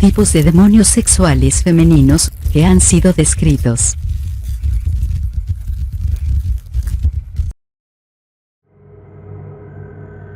tipos de demonios sexuales femeninos que han sido descritos.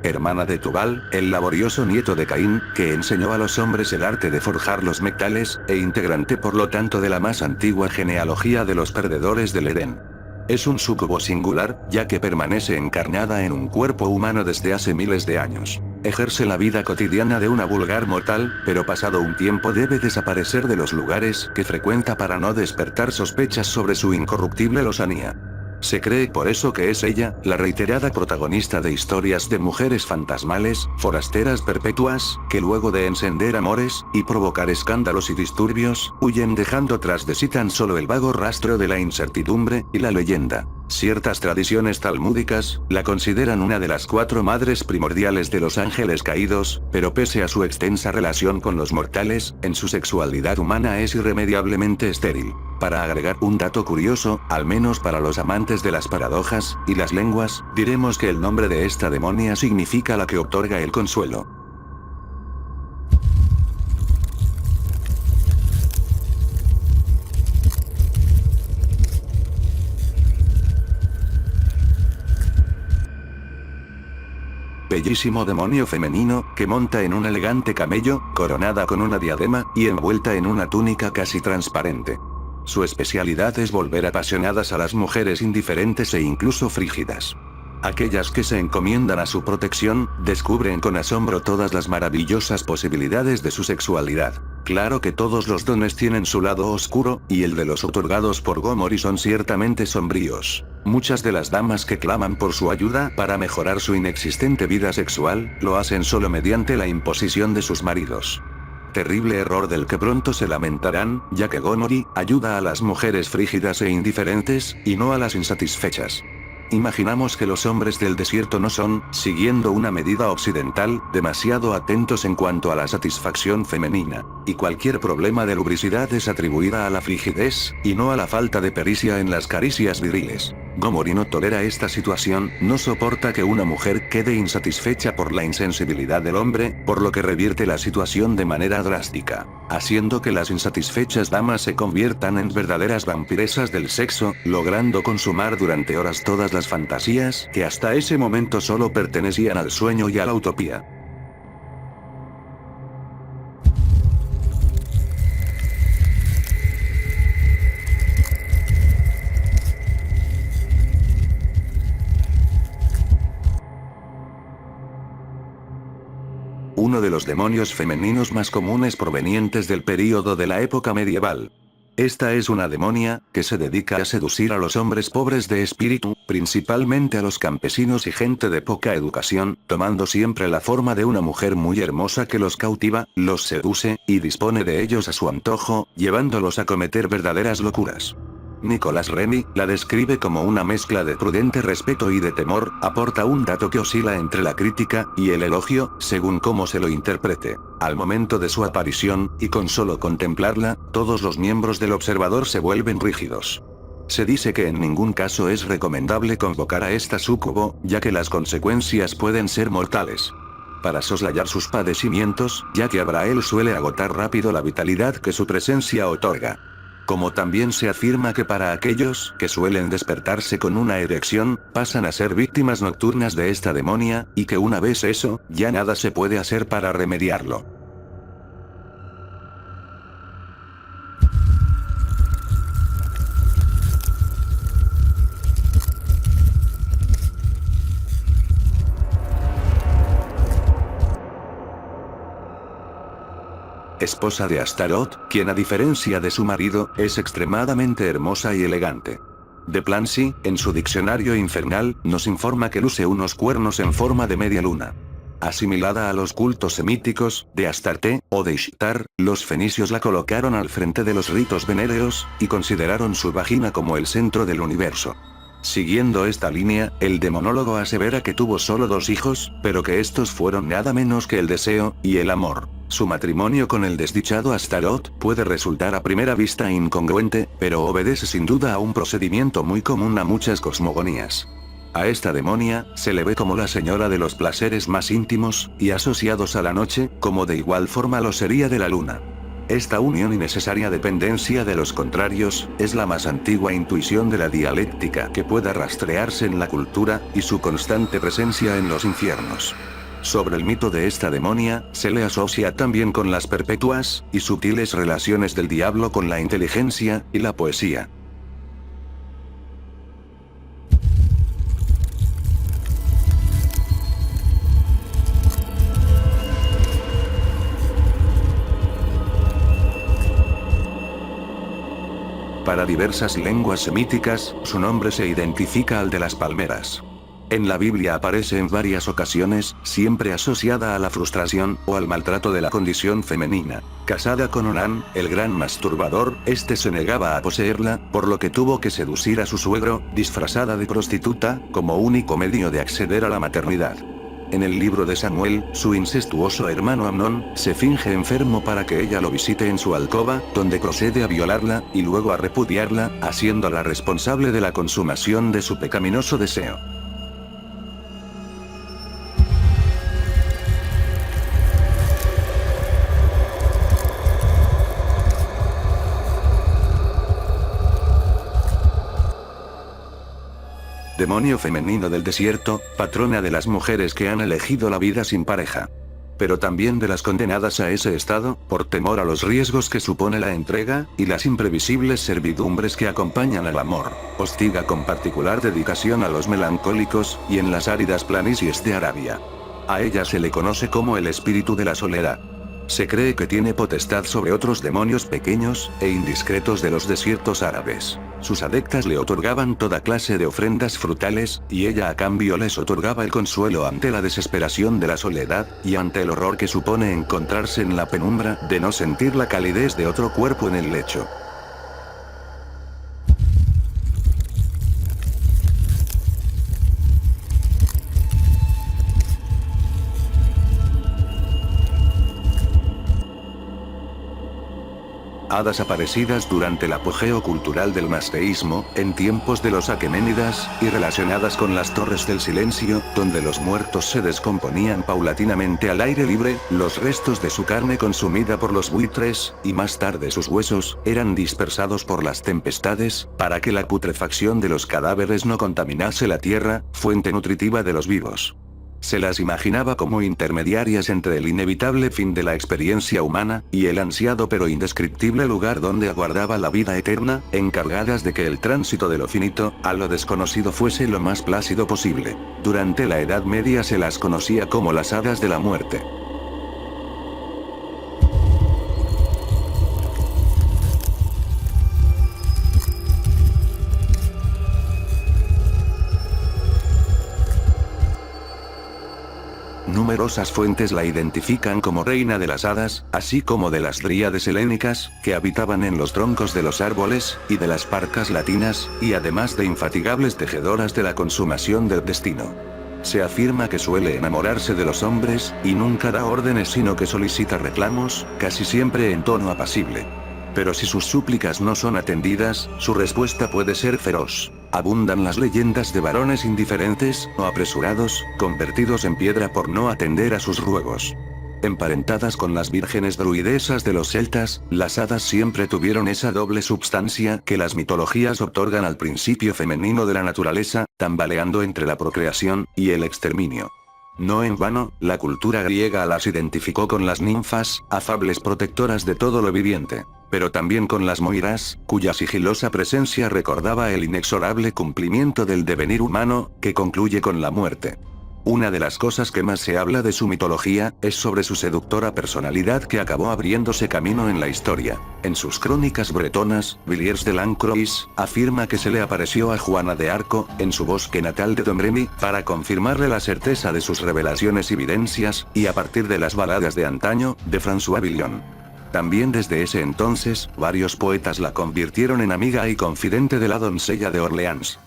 Hermana de Tubal, el laborioso nieto de Caín, que enseñó a los hombres el arte de forjar los metales, e integrante por lo tanto de la más antigua genealogía de los perdedores del Edén. Es un súcubo singular, ya que permanece encarnada en un cuerpo humano desde hace miles de años. Ejerce la vida cotidiana de una vulgar mortal, pero pasado un tiempo debe desaparecer de los lugares que frecuenta para no despertar sospechas sobre su incorruptible lozanía. Se cree por eso que es ella, la reiterada protagonista de historias de mujeres fantasmales, forasteras perpetuas, que luego de encender amores, y provocar escándalos y disturbios, huyen dejando tras de sí tan solo el vago rastro de la incertidumbre, y la leyenda. Ciertas tradiciones talmúdicas, la consideran una de las 4 madres primordiales de los ángeles caídos, pero pese a su extensa relación con los mortales, en su sexualidad humana es irremediablemente estéril. Para agregar un dato curioso, al menos para los amantes de las paradojas y las lenguas, diremos que el nombre de esta demonia significa la que otorga el consuelo. Bellísimo demonio femenino, que monta en un elegante camello, coronada con una diadema, y envuelta en una túnica casi transparente. Su especialidad es volver apasionadas a las mujeres indiferentes e incluso frígidas. Aquellas que se encomiendan a su protección, descubren con asombro todas las maravillosas posibilidades de su sexualidad. Claro que todos los dones tienen su lado oscuro, y el de los otorgados por Gomori son ciertamente sombríos. Muchas de las damas que claman por su ayuda para mejorar su inexistente vida sexual, lo hacen solo mediante la imposición de sus maridos. Terrible error del que pronto se lamentarán, ya que Gomori ayuda a las mujeres frígidas e indiferentes, y no a las insatisfechas. Imaginamos que los hombres del desierto no son, siguiendo una medida occidental, demasiado atentos en cuanto a la satisfacción femenina, y cualquier problema de lubricidad es atribuida a la frigidez, y no a la falta de pericia en las caricias viriles. Gomori no tolera esta situación, no soporta que una mujer quede insatisfecha por la insensibilidad del hombre, por lo que revierte la situación de manera drástica, haciendo que las insatisfechas damas se conviertan en verdaderas vampiresas del sexo, logrando consumar durante horas todas las fantasías que hasta ese momento solo pertenecían al sueño y a la utopía. Uno de los demonios femeninos más comunes provenientes del período de la época medieval. Esta es una demonia, que se dedica a seducir a los hombres pobres de espíritu, principalmente a los campesinos y gente de poca educación, tomando siempre la forma de una mujer muy hermosa que los cautiva, los seduce, y dispone de ellos a su antojo, llevándolos a cometer verdaderas locuras. Nicolas Remy la describe como una mezcla de prudente respeto y de temor, aporta un dato que oscila entre la crítica y el elogio, según cómo se lo interprete. Al momento de su aparición, y con solo contemplarla, todos los miembros del observador se vuelven rígidos. Se dice que en ningún caso es recomendable convocar a esta súcubo, ya que las consecuencias pueden ser mortales. Para soslayar sus padecimientos, ya que Abrael suele agotar rápido la vitalidad que su presencia otorga. Como también se afirma que para aquellos que suelen despertarse con una erección, pasan a ser víctimas nocturnas de esta demonia, y que una vez eso, ya nada se puede hacer para remediarlo. Esposa de Astaroth, quien a diferencia de su marido, es extremadamente hermosa y elegante. De Plancy, en su diccionario infernal, nos informa que luce unos cuernos en forma de media luna. Asimilada a los cultos semíticos, de Astarte, o de Ishtar, los fenicios la colocaron al frente de los ritos venéreos, y consideraron su vagina como el centro del universo. Siguiendo esta línea, el demonólogo asevera que tuvo solo 2 hijos, pero que estos fueron nada menos que el deseo, y el amor. Su matrimonio con el desdichado Astaroth puede resultar a primera vista incongruente, pero obedece sin duda a un procedimiento muy común a muchas cosmogonías. A esta demonia, se le ve como la señora de los placeres más íntimos, y asociados a la noche, como de igual forma lo sería de la luna. Esta unión y necesaria dependencia de los contrarios, es la más antigua intuición de la dialéctica que pueda rastrearse en la cultura, y su constante presencia en los infiernos. Sobre el mito de esta demonia, se le asocia también con las perpetuas y sutiles relaciones del diablo con la inteligencia y la poesía. Para diversas lenguas semíticas, su nombre se identifica al de las palmeras. En la Biblia aparece en varias ocasiones, siempre asociada a la frustración, o al maltrato de la condición femenina. Casada con Onán, el gran masturbador, este se negaba a poseerla, por lo que tuvo que seducir a su suegro, disfrazada de prostituta, como único medio de acceder a la maternidad. En el libro de Samuel, su incestuoso hermano Amnón, se finge enfermo para que ella lo visite en su alcoba, donde procede a violarla, y luego a repudiarla, haciéndola responsable de la consumación de su pecaminoso deseo. Demonio femenino del desierto, patrona de las mujeres que han elegido la vida sin pareja. Pero también de las condenadas a ese estado, por temor a los riesgos que supone la entrega, y las imprevisibles servidumbres que acompañan al amor. Hostiga con particular dedicación a los melancólicos, y en las áridas planicies de Arabia. A ella se le conoce como el espíritu de la soledad. Se cree que tiene potestad sobre otros demonios pequeños e indiscretos de los desiertos árabes. Sus adeptas le otorgaban toda clase de ofrendas frutales, y ella a cambio les otorgaba el consuelo ante la desesperación de la soledad, y ante el horror que supone encontrarse en la penumbra, de no sentir la calidez de otro cuerpo en el lecho. Hadas aparecidas durante el apogeo cultural del masteísmo, en tiempos de los aqueménidas, y relacionadas con las torres del silencio, donde los muertos se descomponían paulatinamente al aire libre, los restos de su carne consumida por los buitres, y más tarde sus huesos, eran dispersados por las tempestades, para que la putrefacción de los cadáveres no contaminase la tierra, fuente nutritiva de los vivos. Se las imaginaba como intermediarias entre el inevitable fin de la experiencia humana, y el ansiado pero indescriptible lugar donde aguardaba la vida eterna, encargadas de que el tránsito de lo finito, a lo desconocido fuese lo más plácido posible. Durante la Edad Media se las conocía como las hadas de la muerte. Numerosas fuentes la identifican como reina de las hadas, así como de las dríades helénicas, que habitaban en los troncos de los árboles, y de las parcas latinas, y además de infatigables tejedoras de la consumación del destino. Se afirma que suele enamorarse de los hombres, y nunca da órdenes sino que solicita reclamos, casi siempre en tono apacible. Pero si sus súplicas no son atendidas, su respuesta puede ser feroz. Abundan las leyendas de varones indiferentes, o apresurados, convertidos en piedra por no atender a sus ruegos. Emparentadas con las vírgenes druidesas de los celtas, las hadas siempre tuvieron esa doble substancia que las mitologías otorgan al principio femenino de la naturaleza, tambaleando entre la procreación y el exterminio. No en vano, la cultura griega las identificó con las ninfas, afables protectoras de todo lo viviente, pero también con las moiras, cuya sigilosa presencia recordaba el inexorable cumplimiento del devenir humano, que concluye con la muerte. Una de las cosas que más se habla de su mitología, es sobre su seductora personalidad que acabó abriéndose camino en la historia. En sus crónicas bretonas, Villiers de Lancroix, afirma que se le apareció a Juana de Arco, en su bosque natal de Domremy, para confirmarle la certeza de sus revelaciones y evidencias, y a partir de las baladas de antaño, de François Villon. También desde ese entonces, varios poetas la convirtieron en amiga y confidente de la doncella de Orleans.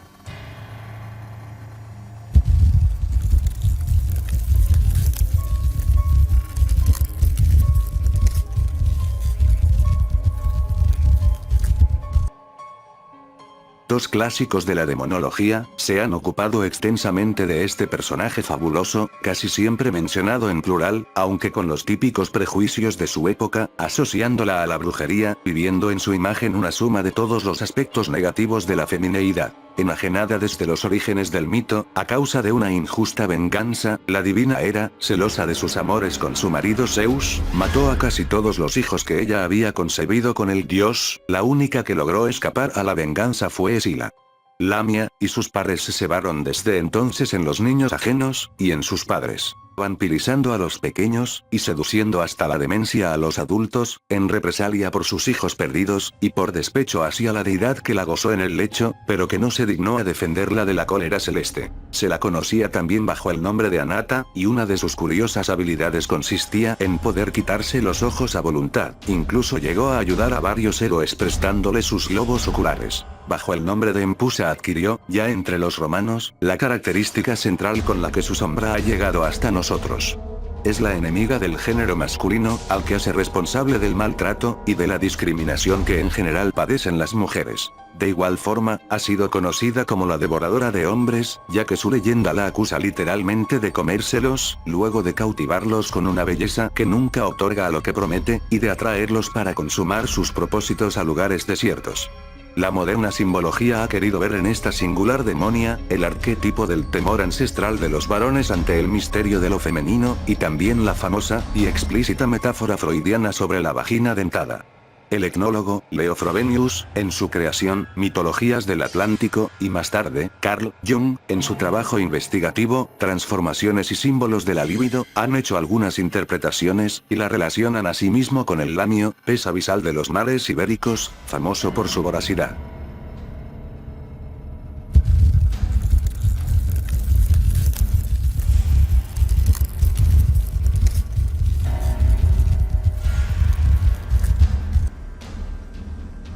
Dos clásicos de la demonología se han ocupado extensamente de este personaje fabuloso, casi siempre mencionado en plural, aunque con los típicos prejuicios de su época, asociándola a la brujería, viviendo en su imagen una suma de todos los aspectos negativos de la femineidad. Enajenada desde los orígenes del mito, a causa de una injusta venganza, la divina Hera, celosa de sus amores con su marido Zeus, mató a casi todos los hijos que ella había concebido con el dios. La única que logró escapar a la venganza fue Escila. Lamia y sus padres se cebaron desde entonces en los niños ajenos, y en sus padres, vampirizando a los pequeños, y seduciendo hasta la demencia a los adultos, en represalia por sus hijos perdidos, y por despecho hacia la deidad que la gozó en el lecho, pero que no se dignó a defenderla de la cólera celeste. Se la conocía también bajo el nombre de Anata, y una de sus curiosas habilidades consistía en poder quitarse los ojos a voluntad. Incluso llegó a ayudar a varios héroes prestándole sus globos oculares. Bajo el nombre de Empusa adquirió, ya entre los romanos, la característica central con la que su sombra ha llegado hasta nosotros. Es la enemiga del género masculino, al que hace responsable del maltrato y de la discriminación que en general padecen las mujeres. De igual forma, ha sido conocida como la devoradora de hombres, ya que su leyenda la acusa literalmente de comérselos, luego de cautivarlos con una belleza que nunca otorga a lo que promete, y de atraerlos para consumar sus propósitos a lugares desiertos. La moderna simbología ha querido ver en esta singular demonia, el arquetipo del temor ancestral de los varones ante el misterio de lo femenino, y también la famosa, y explícita metáfora freudiana sobre la vagina dentada. El etnólogo, Leo Frobenius, en su creación, Mitologías del Atlántico, y más tarde, Carl Jung, en su trabajo investigativo, Transformaciones y símbolos de la libido, han hecho algunas interpretaciones, y la relacionan asimismo con el lamio, pez abisal de los mares ibéricos, famoso por su voracidad.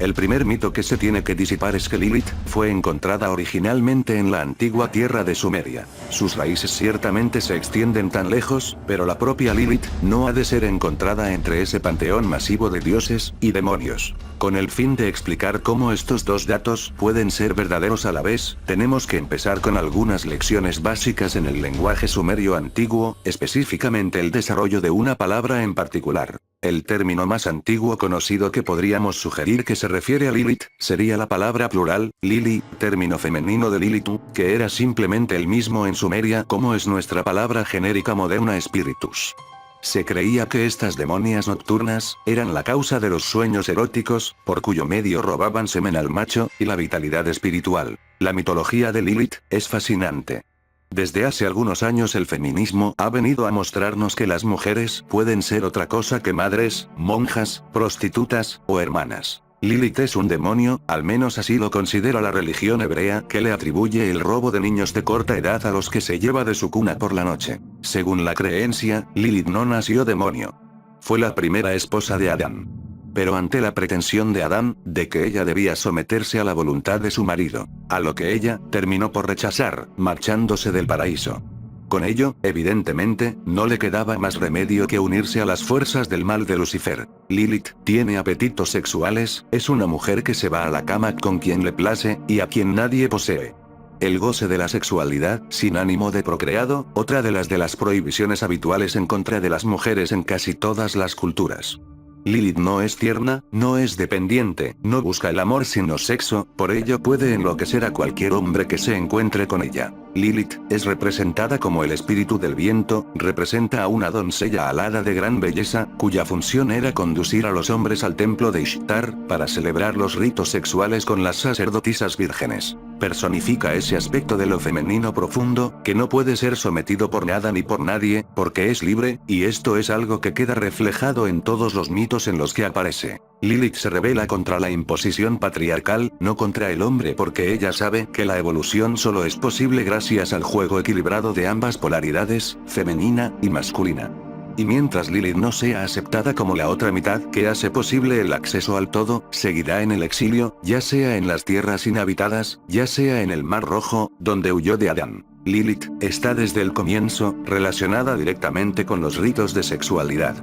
El primer mito que se tiene que disipar es que Lilith fue encontrada originalmente en la antigua tierra de Sumeria. Sus raíces ciertamente se extienden tan lejos, pero la propia Lilith no ha de ser encontrada entre ese panteón masivo de dioses y demonios. Con el fin de explicar cómo estos dos datos pueden ser verdaderos a la vez, tenemos que empezar con algunas lecciones básicas en el lenguaje sumerio antiguo, específicamente el desarrollo de una palabra en particular. El término más antiguo conocido que podríamos sugerir que se refiere a Lilith, sería la palabra plural, Lili, término femenino de Lilitu, que era simplemente el mismo en Sumeria como es nuestra palabra genérica moderna spiritus. Se creía que estas demonias nocturnas eran la causa de los sueños eróticos, por cuyo medio robaban semen al macho, y la vitalidad espiritual. La mitología de Lilith es fascinante. Desde hace algunos años el feminismo ha venido a mostrarnos que las mujeres pueden ser otra cosa que madres, monjas, prostitutas, o hermanas. Lilith es un demonio, al menos así lo considera la religión hebrea, que le atribuye el robo de niños de corta edad a los que se lleva de su cuna por la noche. Según la creencia, Lilith no nació demonio. Fue la primera esposa de Adán. Pero ante la pretensión de Adán, de que ella debía someterse a la voluntad de su marido, a lo que ella terminó por rechazar, marchándose del paraíso. Con ello, evidentemente, no le quedaba más remedio que unirse a las fuerzas del mal de Lucifer. Lilith tiene apetitos sexuales, es una mujer que se va a la cama con quien le place, y a quien nadie posee. El goce de la sexualidad, sin ánimo de procreado, otra de las prohibiciones habituales en contra de las mujeres en casi todas las culturas. Lilith no es tierna, no es dependiente, no busca el amor sino sexo, por ello puede enloquecer a cualquier hombre que se encuentre con ella. Lilith es representada como el espíritu del viento, representa a una doncella alada de gran belleza, cuya función era conducir a los hombres al templo de Ishtar, para celebrar los ritos sexuales con las sacerdotisas vírgenes. Personifica ese aspecto de lo femenino profundo, que no puede ser sometido por nada ni por nadie, porque es libre, y esto es algo que queda reflejado en todos los mitos en los que aparece. Lilith se rebela contra la imposición patriarcal, no contra el hombre, porque ella sabe que la evolución solo es posible gracias al juego equilibrado de ambas polaridades, femenina y masculina. Y mientras Lilith no sea aceptada como la otra mitad que hace posible el acceso al todo, seguirá en el exilio, ya sea en las tierras inhabitadas, ya sea en el Mar Rojo, donde huyó de Adán. Lilith está desde el comienzo relacionada directamente con los ritos de sexualidad.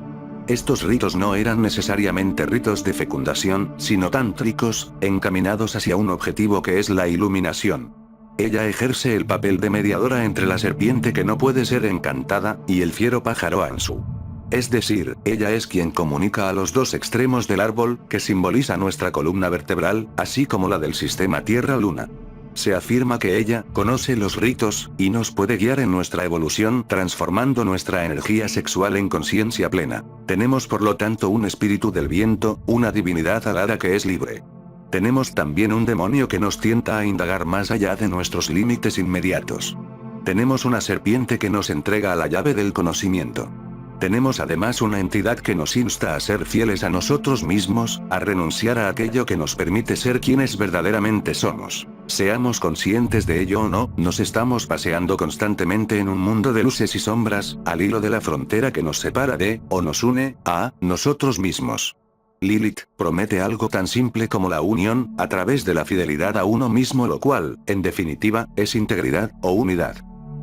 Estos ritos no eran necesariamente ritos de fecundación, sino tántricos, encaminados hacia un objetivo que es la iluminación. Ella ejerce el papel de mediadora entre la serpiente que no puede ser encantada, y el fiero pájaro Ansu. Es decir, ella es quien comunica a los dos extremos del árbol, que simboliza nuestra columna vertebral, así como la del sistema Tierra-Luna. Se afirma que ella conoce los ritos, y nos puede guiar en nuestra evolución transformando nuestra energía sexual en conciencia plena. Tenemos por lo tanto un espíritu del viento, una divinidad alada que es libre. Tenemos también un demonio que nos tienta a indagar más allá de nuestros límites inmediatos. Tenemos una serpiente que nos entrega la llave del conocimiento. Tenemos además una entidad que nos insta a ser fieles a nosotros mismos, a renunciar a aquello que nos permite ser quienes verdaderamente somos. Seamos conscientes de ello o no, nos estamos paseando constantemente en un mundo de luces y sombras, al hilo de la frontera que nos separa de, o nos une, a, nosotros mismos. Lilith promete algo tan simple como la unión, a través de la fidelidad a uno mismo, lo cual, en definitiva, es integridad, o unidad.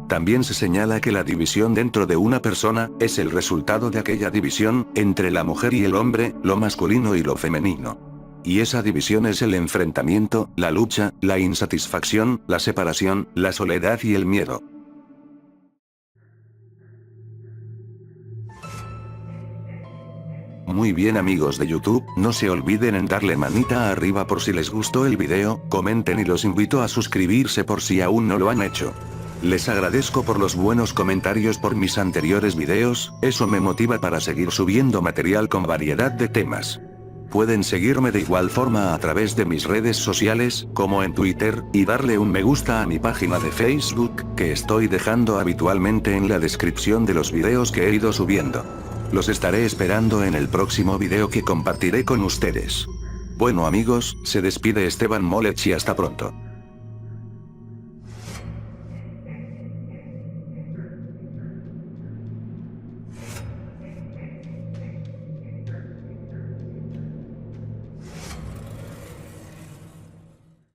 También se señala que la división dentro de una persona, es el resultado de aquella división, entre la mujer y el hombre, lo masculino y lo femenino. Y esa división es el enfrentamiento, la lucha, la insatisfacción, la separación, la soledad y el miedo. Muy bien amigos de YouTube, no se olviden en darle manita arriba por si les gustó el video, comenten y los invito a suscribirse por si aún no lo han hecho. Les agradezco por los buenos comentarios por mis anteriores videos, eso me motiva para seguir subiendo material con variedad de temas. Pueden seguirme de igual forma a través de mis redes sociales, como en Twitter, y darle un me gusta a mi página de Facebook, que estoy dejando habitualmente en la descripción de los videos que he ido subiendo. Los estaré esperando en el próximo video que compartiré con ustedes. Bueno amigos, se despide Esteban Molech y hasta pronto.